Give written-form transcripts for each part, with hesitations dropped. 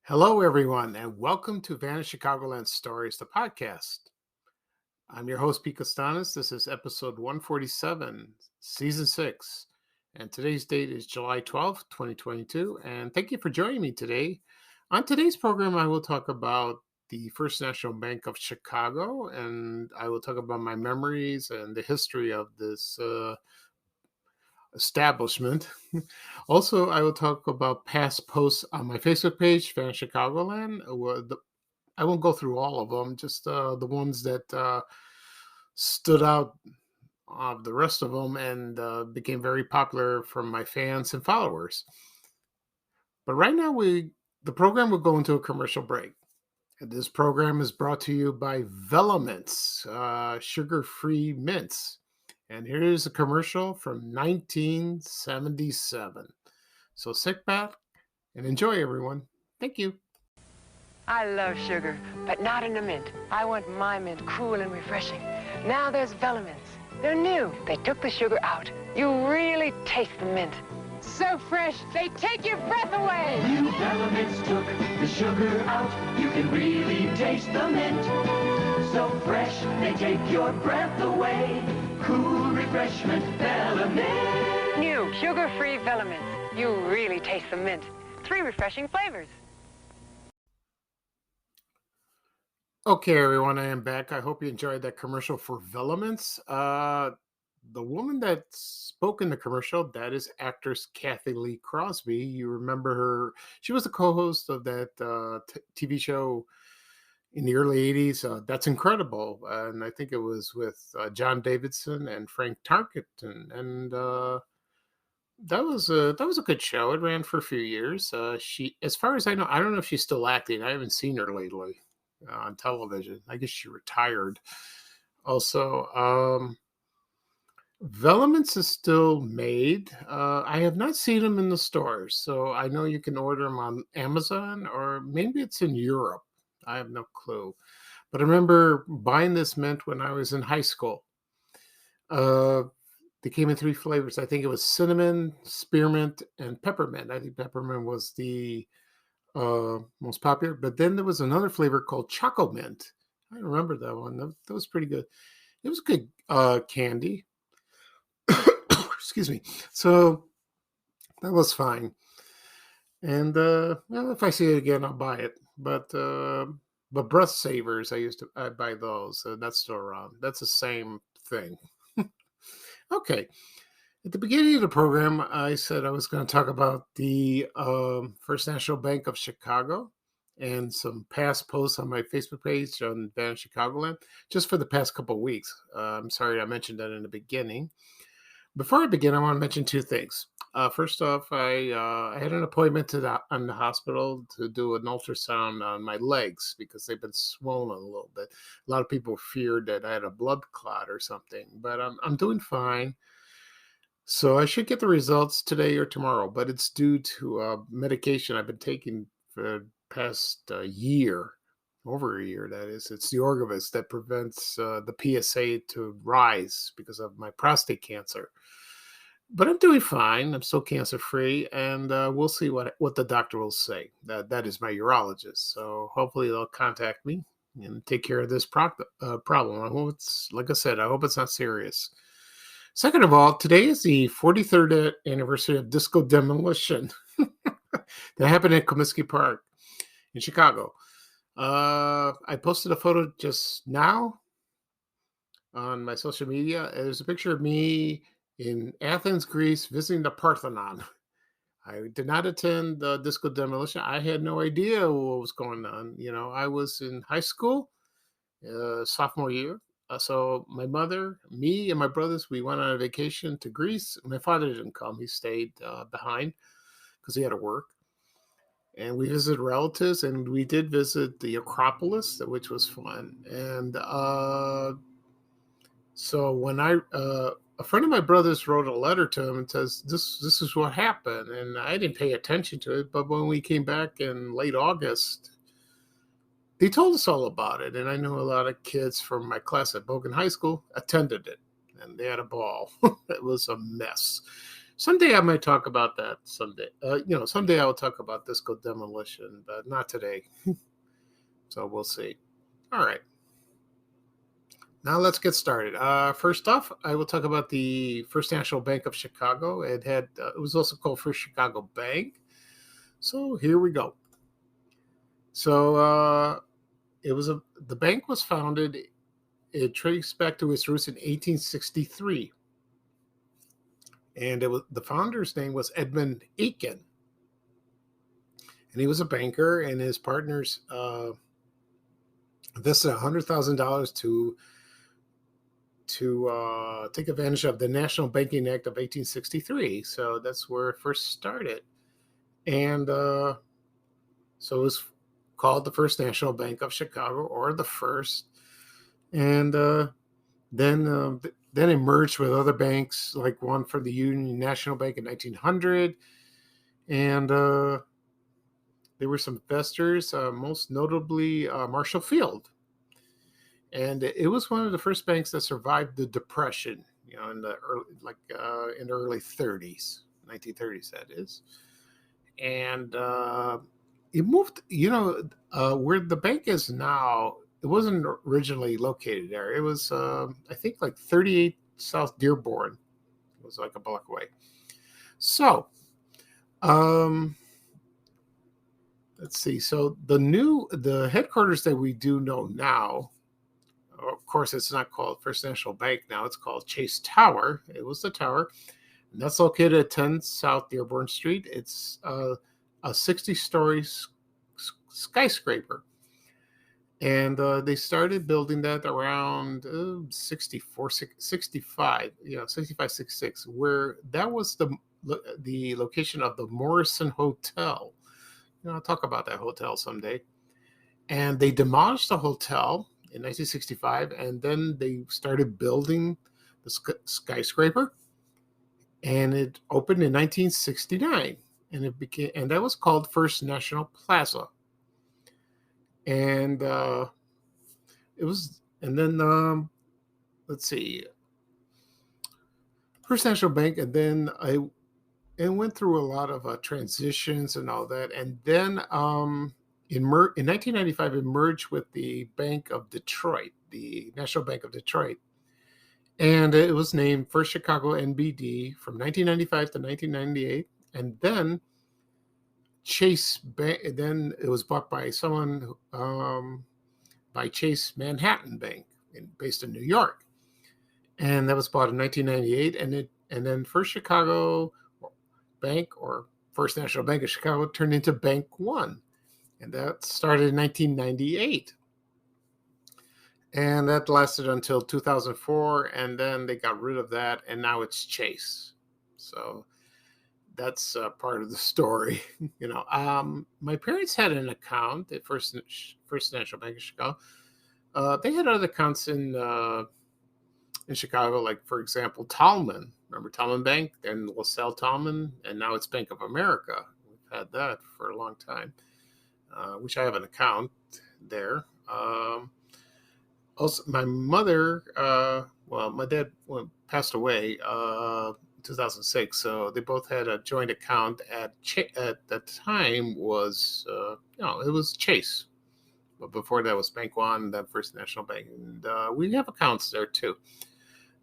Hello, everyone, and welcome to Chicagoland Stories, the podcast. I'm your host, Pickle. This is episode 147, season 6, and today's date is July 12th, 2022. And thank you for joining me today. On today's program, I will talk about the First National Bank of Chicago, and I will talk about my memories and the history of this establishment. Also, I will talk about past posts on my Facebook page, Chicagoland. I won't go through all of them, just the ones that stood out of the rest of them and became very popular from my fans and followers. But right now, the program will go into a commercial break. And this program is brought to you by Velaments, sugar-free mints. And here's a commercial from 1977. So sit back and enjoy, everyone. Thank you. I love sugar, but not in a mint. I want my mint cool and refreshing. Now there's Velaments. They're new. They took the sugar out. You really taste the mint. So fresh, they take your breath away. New Velaments took the sugar out. You can really taste the mint. So fresh, they take your breath away. Cool refreshment, Velaments. New sugar-free Velaments. You really taste the mint. 3 refreshing flavors. Okay, everyone, I am back. I hope you enjoyed that commercial for Velaments. The woman that spoke in the commercial, that is actress Kathie Lee Crosby. You remember her. She was the co-host of that TV show in the early 80s. That's Incredible. And I think it was with John Davidson and Frank Tarkenton. And that was a good show. It ran for a few years. She, as far as I know, I don't know if she's still acting. I haven't seen her lately on television. I guess she retired. Also, Velaments is still made. I have not seen them in the stores, so I know you can order them on Amazon or maybe it's in Europe. I have no clue. But I remember buying this mint when I was in high school. They came in 3 flavors. I think it was cinnamon, spearmint, and peppermint. I think peppermint was the most popular. But then there was another flavor called Choco Mint. I remember that one. That was pretty good. It was good candy. Excuse me. So that was fine. And well, if I see it again, I'll buy it. But breath savers, I buy those. That's still around. That's the same thing. Okay. At the beginning of the program, I said I was going to talk about the First National Bank of Chicago and some past posts on my Facebook page on Chicagoland, just for the past couple of weeks. I'm sorry I mentioned that in the beginning. Before I begin, I want to mention 2 things. First off, I had an appointment in the hospital to do an ultrasound on my legs because they've been swollen a little bit. A lot of people feared that I had a blood clot or something, but I'm doing fine. So I should get the results today or tomorrow, but it's due to medication I've been taking for the past year, over a year, that is. It's the Orgovis that prevents the PSA to rise because of my prostate cancer. But I'm doing fine. I'm still cancer-free, and we'll see what the doctor will say. That is my urologist. So hopefully they'll contact me and take care of this problem. I hope like I said, I hope it's not serious. Second of all, today is the 43rd anniversary of Disco Demolition that happened at Comiskey Park in Chicago. I posted a photo just now on my social media. There's a picture of me in Athens, Greece, visiting the Parthenon. I did not attend the Disco Demolition. I had no idea what was going on. You know, I was in high school, sophomore year. So my mother, me, and my brothers, we went on a vacation to Greece. My father didn't come. He stayed behind because he had to work. And we visited relatives, and we did visit the Acropolis, which was fun. And so when a friend of my brother's wrote a letter to him and says, this is what happened. And I didn't pay attention to it. But when we came back in late August, they told us all about it. And I knew a lot of kids from my class at Bogan High School attended it. And they had a ball. It was a mess. Someday I might talk about that. Someday I will talk about disco demolition, but not today. So we'll see. All right. Now let's get started. First off, I will talk about the First National Bank of Chicago. It was also called First Chicago Bank. So here we go. So the bank was founded. It traced back to its roots in 1863, and the founder's name was Edmund Aiken, and he was a banker, and his partners invested $100,000 to take advantage of the National Banking Act of 1863. So that's where it first started. And so it was called the First National Bank of Chicago, or the first. And then it merged with other banks, like one for the Union National Bank in 1900. And there were some investors, most notably Marshall Field. And it was one of the first banks that survived the Depression, in the early 30s, 1930s, that is. And it moved, where the bank is now. It wasn't originally located there. It was, I think, like 38 South Dearborn. It was like a block away. So, let's see. So the headquarters that we do know now. Of course, it's not called First National Bank now. It's called Chase Tower. It was the tower. And that's located at 10 South Dearborn Street. It's a 60-story skyscraper. And they started building that around 65, 66, where that was the location of the Morrison Hotel. I'll talk about that hotel someday. And they demolished the hotel in 1965, and then they started building the skyscraper, and it opened in 1969, and that was called First National Plaza. And let's see, First National Bank, and then it went through a lot of transitions and all that, and then in 1995, it merged with the Bank of Detroit, the National Bank of Detroit. And it was named First Chicago NBD from 1995 to 1998. And then Chase Bank, then it was bought by someone, by Chase Manhattan Bank, based in New York. And that was bought in 1998. And then First Chicago Bank, or First National Bank of Chicago, turned into Bank One. And that started in 1998. And that lasted until 2004. And then they got rid of that. And now it's Chase. So that's part of the story. My parents had an account at First National Bank of Chicago. They had other accounts in Chicago, like, for example, Tallman. Remember Tallman Bank? Then LaSalle Tallman. And now it's Bank of America. We've had that for a long time. Which I have an account there. Also, my mother, my dad passed away in 2006, so they both had a joint account at that time was, it was Chase. But before that was Bank One, then First National Bank, and we have accounts there too.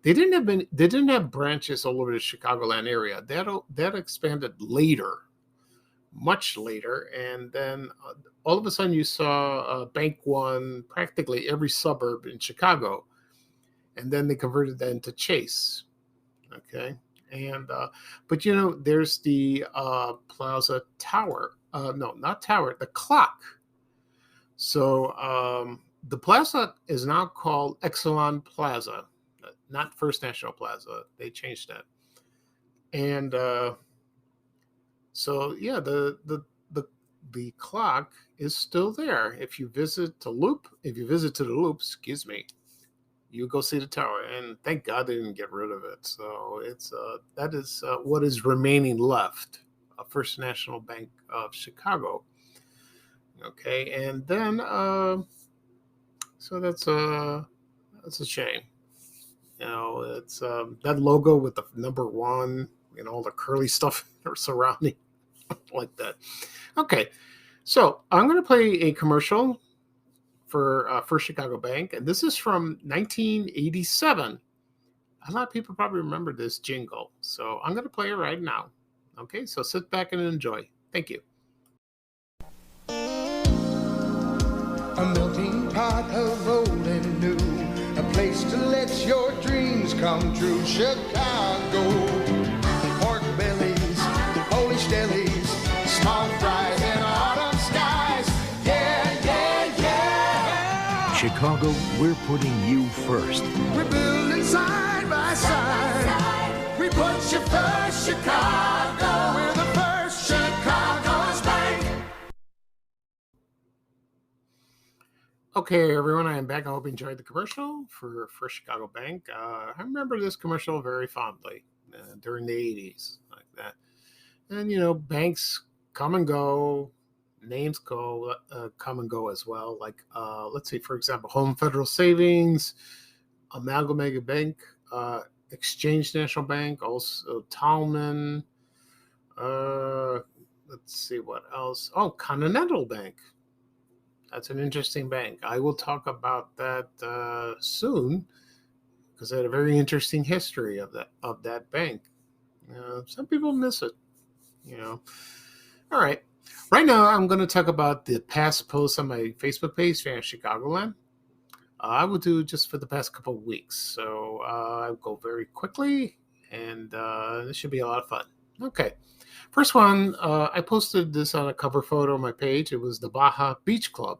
They didn't have branches all over the Chicagoland area. That expanded later. Much later, and then all of a sudden you saw Bank One practically every suburb in Chicago, and then they converted that into Chase. Okay, and but there's the Plaza Tower. No, not tower. The clock. So the plaza is now called Exelon Plaza, not First National Plaza. They changed that, and. So yeah, the clock is still there. If you visit to the Loop, excuse me, you go see the tower, and thank God they didn't get rid of it. So it's that is what is remaining left of First National Bank of Chicago. Okay, and then so that's a shame. It's that logo with the number one. all the curly stuff surrounding like that. Okay, so I'm going to play a commercial for First Chicago Bank, and this is from 1987. A lot of people probably remember this jingle, so I'm going to play it right now. Okay, so sit back and enjoy. Thank you. A melting pot of old and new, a place to let your dreams come true. Chicago, pork bellies, Polish delis, small fries and autumn skies. Yeah, yeah, yeah. Chicago, we're putting you first. We're building side by side. We put you first, Chicago. We're the first Chicago's bank. Okay, everyone, I am back. I hope you enjoyed the commercial for Chicago Bank. I remember this commercial very fondly during the 80s, like that. And, banks come and go, names come and go as well. Like, let's see, for example, Home Federal Savings, Amalgamated Bank, Exchange National Bank, also Tallman. Let's see what else. Oh, Continental Bank. That's an interesting bank. I will talk about that soon because I had a very interesting history of that bank. Some people miss it, All right. Right now, I'm going to talk about the past posts on my Facebook page, Fan Chicagoland. I will do just for the past couple of weeks. So I'll go very quickly, and this should be a lot of fun. Okay. First one, I posted this on a cover photo on my page. It was the Baja Beach Club.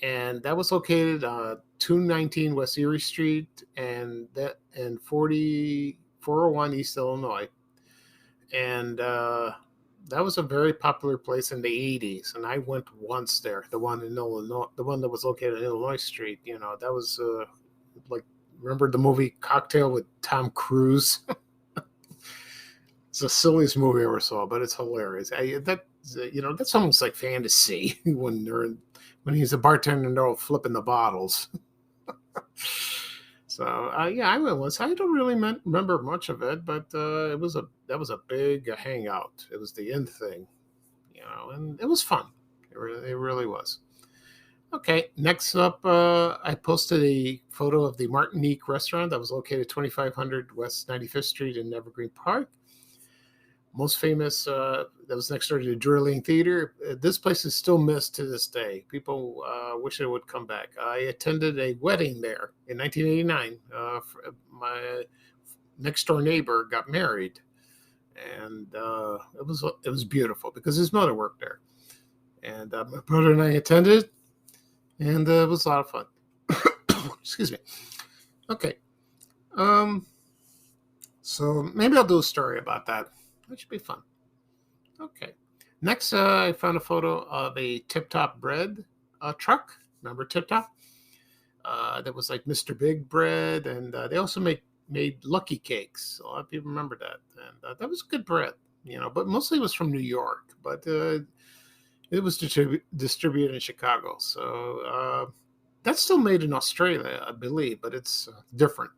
And that was located 219 West Erie Street and 401 East Illinois. And that was a very popular place in the 80s. And I went once there, the one in Illinois, the one that was located on Illinois Street. That was remember the movie Cocktail with Tom Cruise? It's the silliest movie I ever saw, but it's hilarious. That's almost like fantasy when he's a bartender and they're all flipping the bottles. So I went once. I don't really remember much of it, but that was a big hangout. It was the end thing, and it was fun. It really was. Okay, next up, I posted a photo of the Martinique restaurant that was located 2500 West 95th Street in Evergreen Park. Most famous, that was next door to the Drury Theater. This place is still missed to this day. People wish it would come back. I attended a wedding there in 1989. My next door neighbor got married, and it was beautiful because his mother worked there. And my brother and I attended, and it was a lot of fun. Excuse me. Okay. So maybe I'll do a story about that. That should be fun. Okay. Next, I found a photo of a Tip Top bread truck. Remember Tip Top? That was like Mr. Big bread, and they also made Lucky Cakes. A lot of people remember that, and that was good bread, But mostly it was from New York, but it was distributed in Chicago. So that's still made in Australia, I believe, but it's different.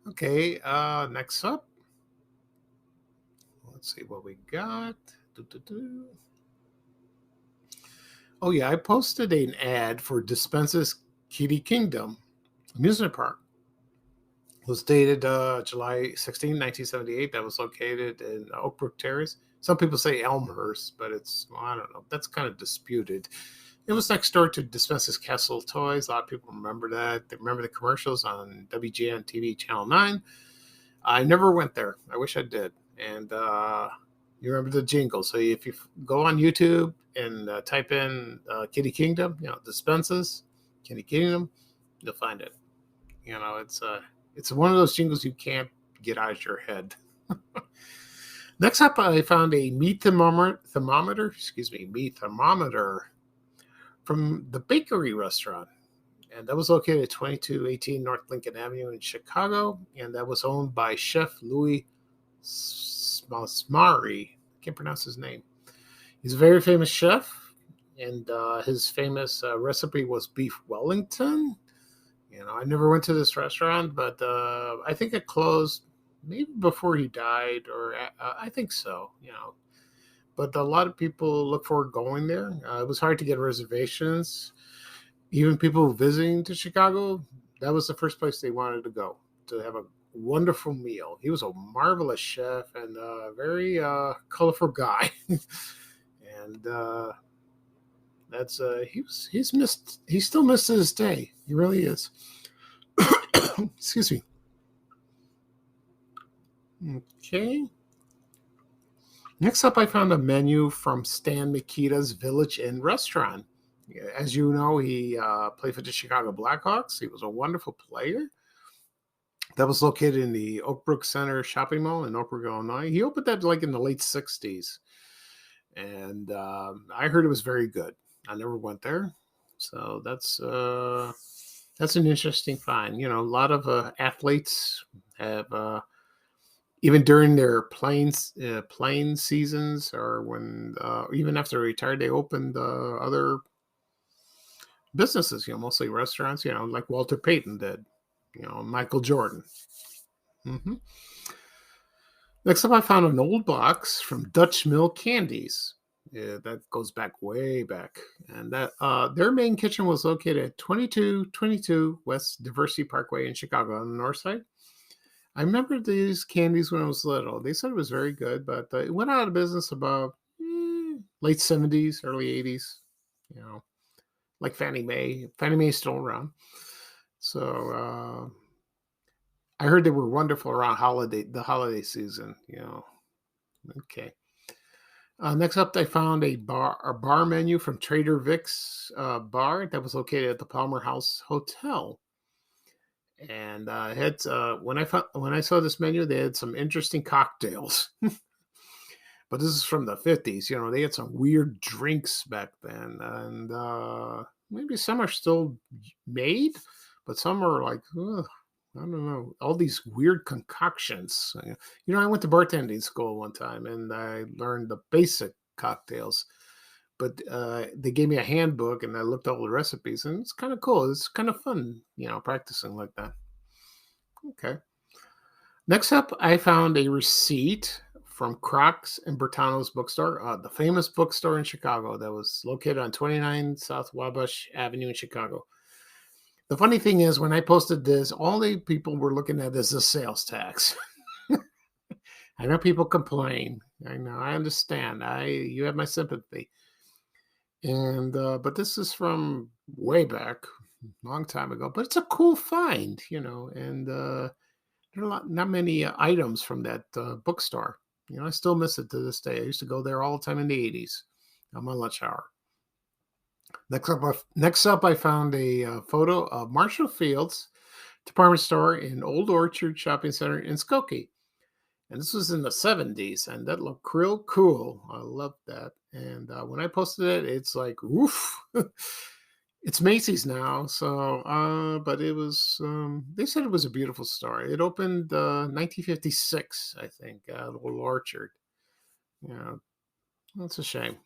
Okay. Next up. Let's see what we got. Oh, yeah. I posted an ad for Dispensa's Kitty Kingdom amusement park. It was dated July 16, 1978. That was located in Oak Brook Terrace. Some people say Elmhurst, but I don't know. That's kind of disputed. It was next door to Dispensa's Castle Toys. A lot of people remember that. They remember the commercials on WGN TV Channel 9. I never went there. I wish I did. And you remember the jingle. So if you go on YouTube and type in Kitty Kingdom, Dispensa's Kitty Kingdom, you'll find it. It's one of those jingles you can't get out of your head. Next up, I found a meat thermometer from the bakery restaurant. And that was located at 2218 North Lincoln Avenue in Chicago. And that was owned by Chef Louis Smari. I can't pronounce his name. He's a very famous chef. And his famous recipe was beef Wellington. I never went to this restaurant, but I think it closed maybe before he died, or I think so. But a lot of people look forward going there. It was hard to get reservations. Even people visiting to Chicago, that was the first place they wanted to go to have a wonderful meal. He was a marvelous chef and a very colorful guy. And that's he's still missed to this day. He really is. Excuse me. Okay. Next up, I found a menu from Stan Mikita's Village Inn restaurant. As you know, he played for the Chicago Blackhawks. He was a wonderful player. That was located in the Oak Brook Center shopping mall in Oak Brook, Illinois. He opened that like in the late 60s. And I heard it was very good. I never went there. So that's an interesting find. A lot of athletes have, even during their playing seasons, or when even after they retired, they opened other businesses, mostly restaurants, like Walter Payton did, Michael Jordan. Mm-hmm. Next up, I found an old box from Dutch Mill Candies. Yeah, that goes back way back. And that their main kitchen was located at 2222 West Diversity Parkway in Chicago on the north side. I remember these candies when I was little. They said it was very good, but it went out of business about late 70s, early 80s, like Fannie Mae. Fannie Mae is still around. So I heard they were wonderful around the holiday season, Okay. Next up, I found a bar menu from Trader Vic's bar that was located at the Palmer House Hotel. And when I saw this menu, they had some interesting cocktails. But this is from the 50s. They had some weird drinks back then, and maybe some are still made, but some are like, I don't know, all these weird concoctions. I went to bartending school one time, and I learned the basic cocktails. But they gave me a handbook, and I looked at all the recipes, and it's kind of cool. It's kind of fun, practicing like that. Okay. Next up, I found a receipt from Crocs and Bertano's bookstore, the famous bookstore in Chicago that was located on 29 South Wabash Avenue in Chicago. The funny thing is, when I posted this, all the people were looking at this as sales tax. I know people complain. I know. I understand. You have my sympathy. And but this is from way back, long time ago. But it's a cool find, and there are not many items from that bookstore. I still miss it to this day. I used to go there all the time in the 80s on my lunch hour. Next up, I found a photo of Marshall Field's department store in Old Orchard Shopping Center in Skokie. And this was in the 70s, and that looked real cool. I loved that. And when I posted it, it's like, woof. It's Macy's now. So, but it was, they said it was a beautiful store. It opened 1956, I think, at Old Orchard. That's a shame.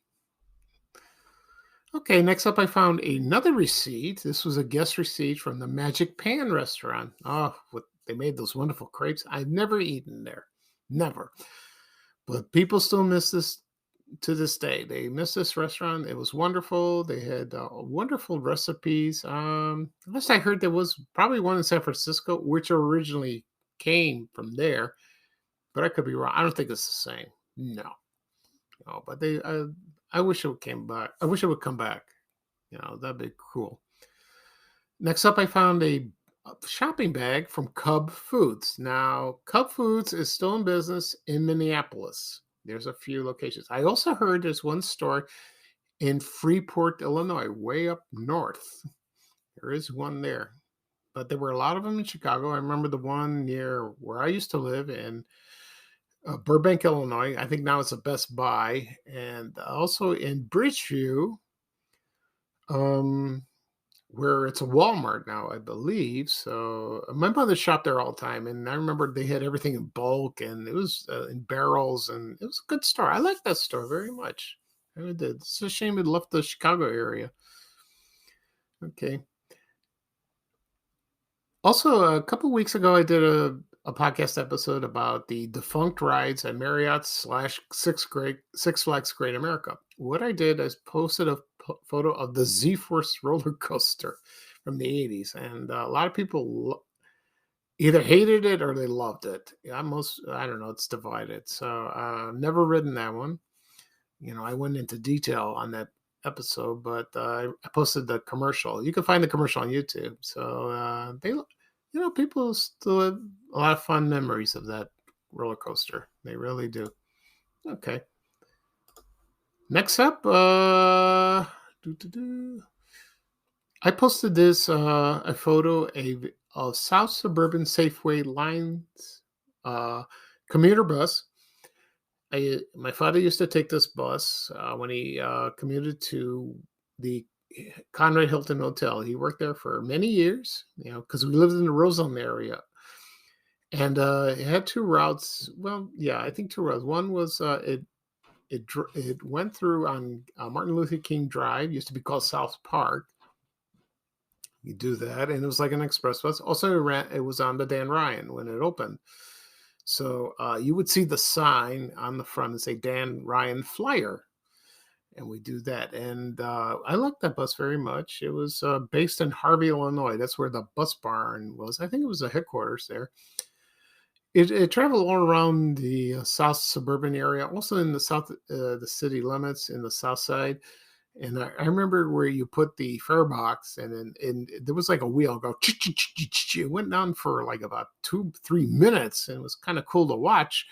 Okay, next up, I found another receipt. This was a guest receipt from the Magic Pan restaurant. Oh, they made those wonderful crepes. I've never eaten there. Never. But people still miss this to this day. They miss this restaurant. It was wonderful. They had wonderful recipes. Last I heard, there was probably one in San Francisco, which originally came from there. But I could be wrong. I don't think it's the same. No. But I wish it came back. I wish it would come back. That'd be cool. Next up, I found a shopping bag from Cub Foods. Now, Cub Foods is still in business in Minneapolis. There's a few locations. I also heard there's one store in Freeport, Illinois, way up north. There is one there. But there were a lot of them in Chicago. I remember the one near where I used to live in Burbank, Illinois. I think now it's a Best Buy. And also in Bridgeview, where it's a Walmart now, I believe. So my mother shopped there all the time, and I remember they had everything in bulk, and it was in barrels, and it was a good store. I liked that store very much. I really did. It's a shame it left the Chicago area. Okay. Also, a couple weeks ago, I did a podcast episode about the defunct rides at Marriott slash Six Flags Great America. What I did is posted a photo of the Z-Force roller coaster from the 80s. And a lot of people either hated it or they loved it. I don't know, it's divided. So I've never ridden that one. I went into detail on that episode, but I posted the commercial. You can find the commercial on YouTube. So people still have a lot of fun memories of that roller coaster. They really do. Okay. Next up, I posted this a photo of South Suburban Safeway Lines commuter bus. My father used to take this bus when he commuted to the Conrad Hilton Hotel. He worked there for many years, because we lived in the Roseland area. And it had two routes. Well, yeah, I think two routes. One was it went through on Martin Luther King Drive, used to be called South Park. You do that, and it was like an express bus. Also, it was on the Dan Ryan when it opened. So you would see the sign on the front and say Dan Ryan Flyer. And we do that. And I liked that bus very much. It was based in Harvey, Illinois. That's where the bus barn was. I think it was the headquarters there. It traveled all around the south suburban area, also in the south, the city limits in the south side. And I remember where you put the fare box, and there was like a wheel go. It went down for like about 2-3 minutes, and it was kind of cool to watch.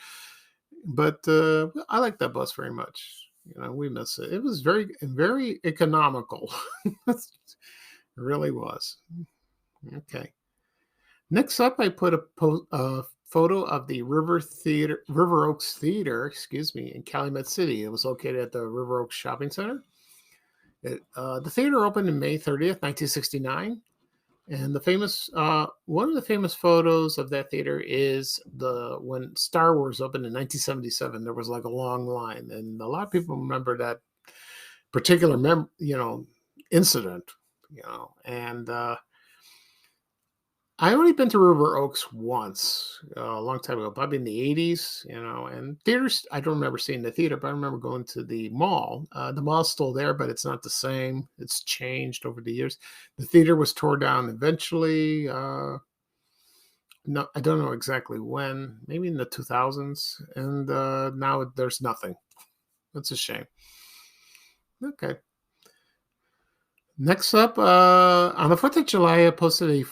But I like that bus very much. We miss it. It was very, very economical. It really was. Okay. Next up, I put a photo of the River Oaks Theater, in Calumet City. It was located at the River Oaks Shopping Center. The theater opened on May 30th, 1969. And one of the famous photos of that theater is when Star Wars opened in 1977. There was like a long line, and a lot of people remember that particular incident. And I only been to River Oaks once, a long time ago, probably in the 80s, and theaters, I don't remember seeing the theater, but I remember going to the mall. The mall's still there, but it's not the same. It's changed over the years. The theater was torn down eventually. No, I don't know exactly when, maybe in the 2000s. And now there's nothing. That's a shame. Okay. Next up, on the 4th of July, I posted a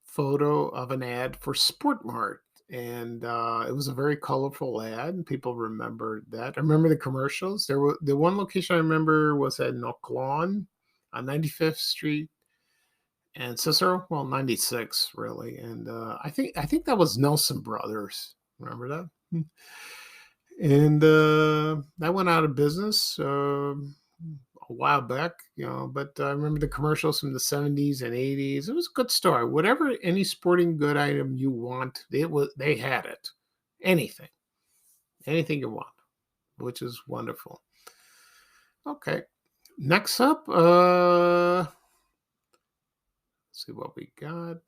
photo of an ad for Sport Mart, and it was a very colorful ad, and people remembered that. I remember the commercials. The one location I remember was at Nook Lawn on 95th Street and Cicero, 96 really, and I think that was Nelson Brothers. Remember that? And that went out of business a while back, but I remember the commercials from the 70s and 80s. It was a good story. Whatever, any sporting good item you want, they had it. Anything you want, which is wonderful. Okay. Next up, let's see what we got.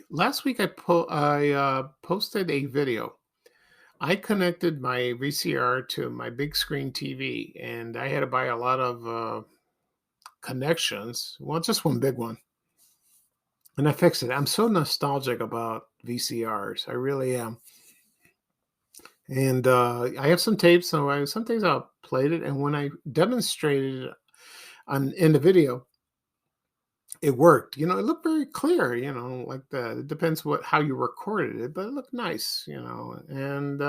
Last week I posted a video. I connected my VCR to my big screen TV, and I had to buy a lot of connections. Well, just one big one. And I fixed it. I'm so nostalgic about VCRs. I really am. And I have some tapes, so some things I played it. And when I demonstrated in the video, it worked. It looked very clear, like that. It depends how you recorded it, but it looked nice, and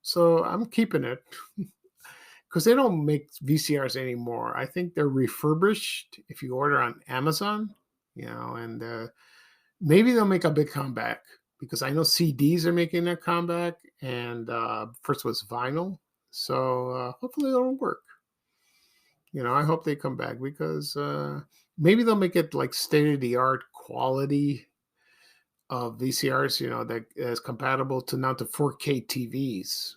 so I'm keeping it because they don't make VCRs anymore. I think they're refurbished if you order on Amazon, and maybe they'll make a big comeback because I know CDs are making their comeback, and first was vinyl, so hopefully it'll work. I hope they come back because maybe they'll make it like state-of-the-art quality of VCRs, that is compatible to now to 4K TVs.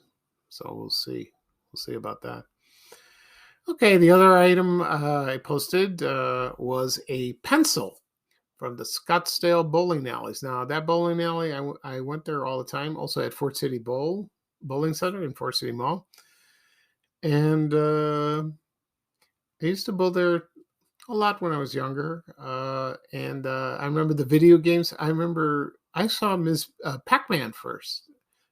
So we'll see. We'll see about that. Okay, the other item I posted was a pencil from the Scottsdale bowling alleys. Now, that bowling alley, I went there all the time. Also at Fort City Bowling Center in Fort City Mall. And I used to bowl there a lot when I was younger. And I remember the video games. I remember I saw Ms. Pac-Man first.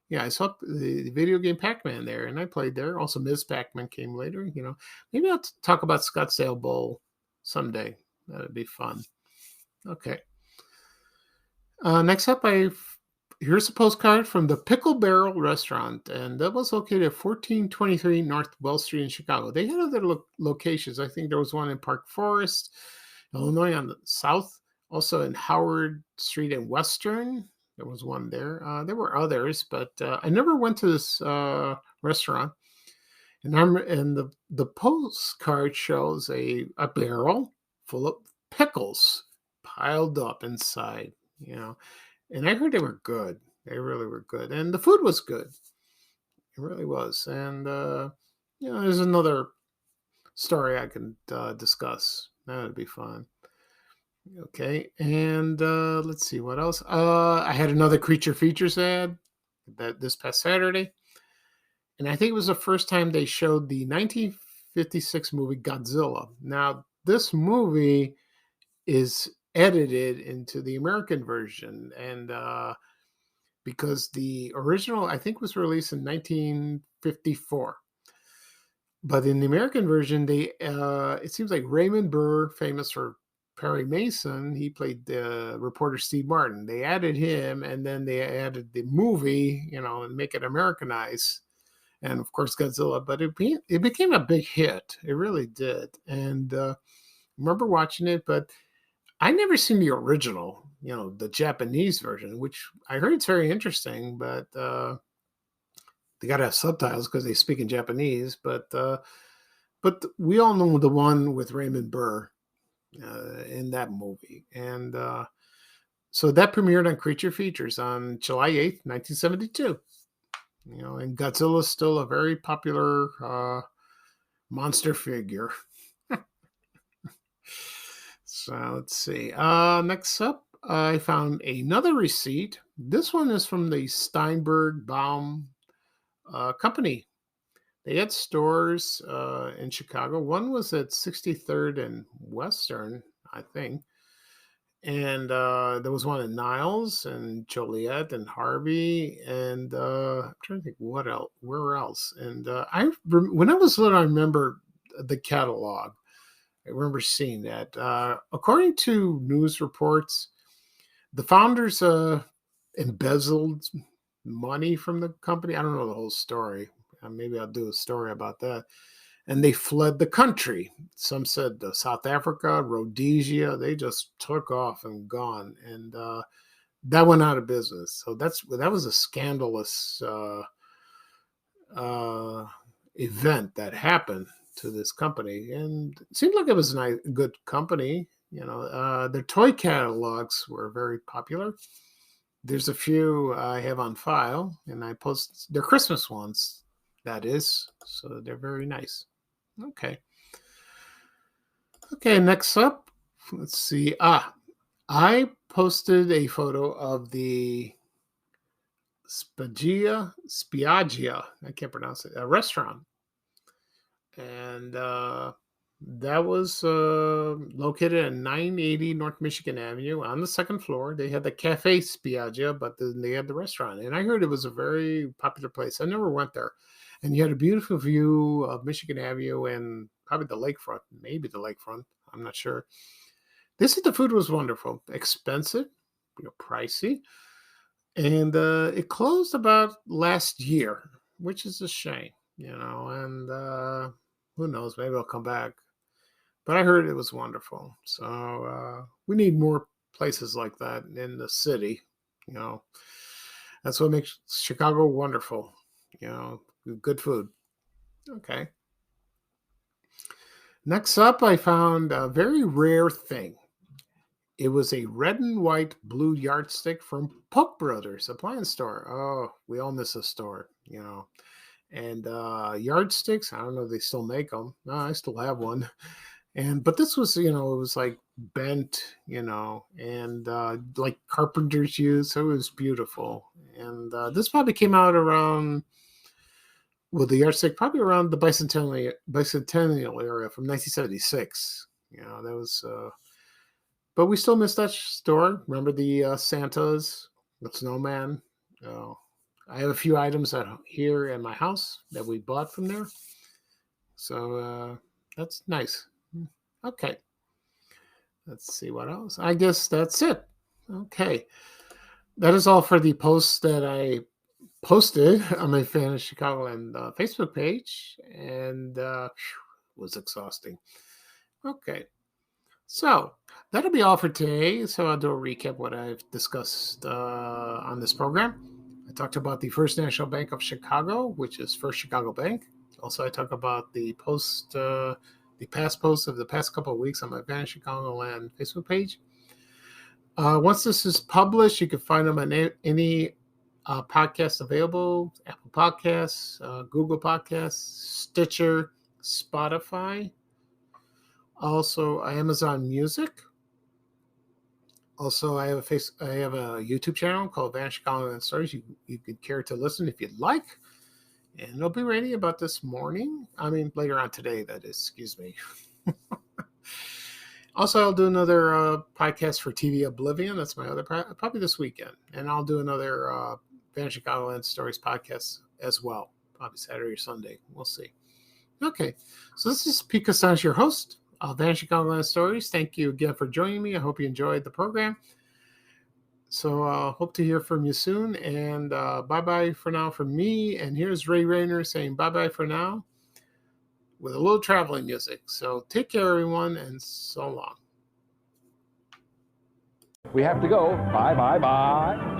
Yeah, I saw the video game Pac-Man there, and I played there. Also, Ms. Pac-Man came later. Maybe I'll talk about Scottsdale Bowl someday. That'd be fun. Okay. Next up, here's a postcard from the Pickle Barrel Restaurant, and that was located at 1423 North Wells Street in Chicago. They had other locations. I think there was one in Park Forest, Illinois on the south, also in Howard Street and Western. There was one there. There were others, but I never went to this restaurant. And the postcard shows a barrel full of pickles piled up inside, And I heard they were good. They really were good. And the food was good. It really was. And, there's another story I can discuss. That would be fun. Okay. And let's see what else. I had another Creature Features ad this past Saturday. And I think it was the first time they showed the 1956 movie Godzilla. Now, this movie is edited into the American version, and because the original I think was released in 1954, but in the American version, they it seems like Raymond Burr, famous for Perry Mason, he played the reporter Steve Martin. They added him, and then they added the movie, and make it Americanized, and of course Godzilla. But it became a big hit. It really did, and I remember watching it, but I never seen the original, the Japanese version, which I heard it's very interesting, but they got to have subtitles because they speak in Japanese. But we all know the one with Raymond Burr in that movie. And so that premiered on Creature Features on July 8th, 1972. And Godzilla is still a very popular monster figure. So let's see. Next up, I found another receipt. This one is from the Steinberg Baum company. They had stores in Chicago. One was at 63rd and Western, I think. And there was one in Niles and Joliet and Harvey. And I'm trying to think where else. And when I was little, I remember the catalog. I remember seeing that. According to news reports, the founders embezzled money from the company. I don't know the whole story. Maybe I'll do a story about that. And they fled the country. Some said South Africa, Rhodesia. They just took off and gone. And that went out of business. So that was a scandalous event that happened to this company, and it seemed like it was a good company. Their toy catalogs were very popular. There's a few I have on file, and I post their Christmas ones, that is, so they're very nice. Okay, next up, let's see. I posted a photo of the Spiaggia, I can't pronounce it, a restaurant. And that was located at 980 North Michigan Avenue on the second floor. They had the Cafe Spiaggia, but then they had the restaurant. And I heard it was a very popular place. I never went there. And you had a beautiful view of Michigan Avenue and probably the lakefront, maybe the lakefront. I'm not sure. They said the food was wonderful, expensive, pricey. And it closed about last year, which is a shame, and who knows, maybe I'll come back. But I heard it was wonderful. So we need more places like that in the city. That's what makes Chicago wonderful. Good food. Okay. Next up, I found a very rare thing. It was a red and white blue yardstick from Polk Brothers appliance store. Oh, we all miss a store, And yardsticks, I don't know if they still make them. No, I still have one. But this was, it was like bent, and like carpenters use, so it was beautiful. And this probably came out around, well, the yardstick probably around the bicentennial era from 1976. That was, but we still miss that store. Remember the Santas, the snowman? I have a few items here in my house that we bought from there. So that's nice. Okay. Let's see what else. I guess that's it. Okay. That is all for the posts that I posted on my Fan of Chicagoland Facebook page. And it was exhausting. Okay. So that'll be all for today. So I'll do a recap what I've discussed on this program. I talked about the First National Bank of Chicago, which is First Chicago Bank. Also, I talk about the past posts of the past couple of weeks on my Fan of Chicagoland Facebook page. Once this is published, you can find them on any podcast available: Apple Podcasts, Google Podcasts, Stitcher, Spotify. Also, Amazon Music. Also, I have a YouTube channel called Van Chicagoland Stories. You could care to listen if you'd like. And it'll be ready about this morning. I mean, later on today, that is. Excuse me. Also, I'll do another podcast for TV Oblivion. That's my other probably this weekend. And I'll do another Van Chicagoland Stories podcast as well. Probably Saturday or Sunday. We'll see. Okay. So this is Pete Costanza, your host of Van Chicagoland Stories. Thank you again for joining me. I hope you enjoyed the program. So hope to hear from you soon. And bye-bye for now from me. And here's Ray Rayner saying bye-bye for now with a little traveling music. So take care, everyone, and so long. We have to go. Bye, bye, bye.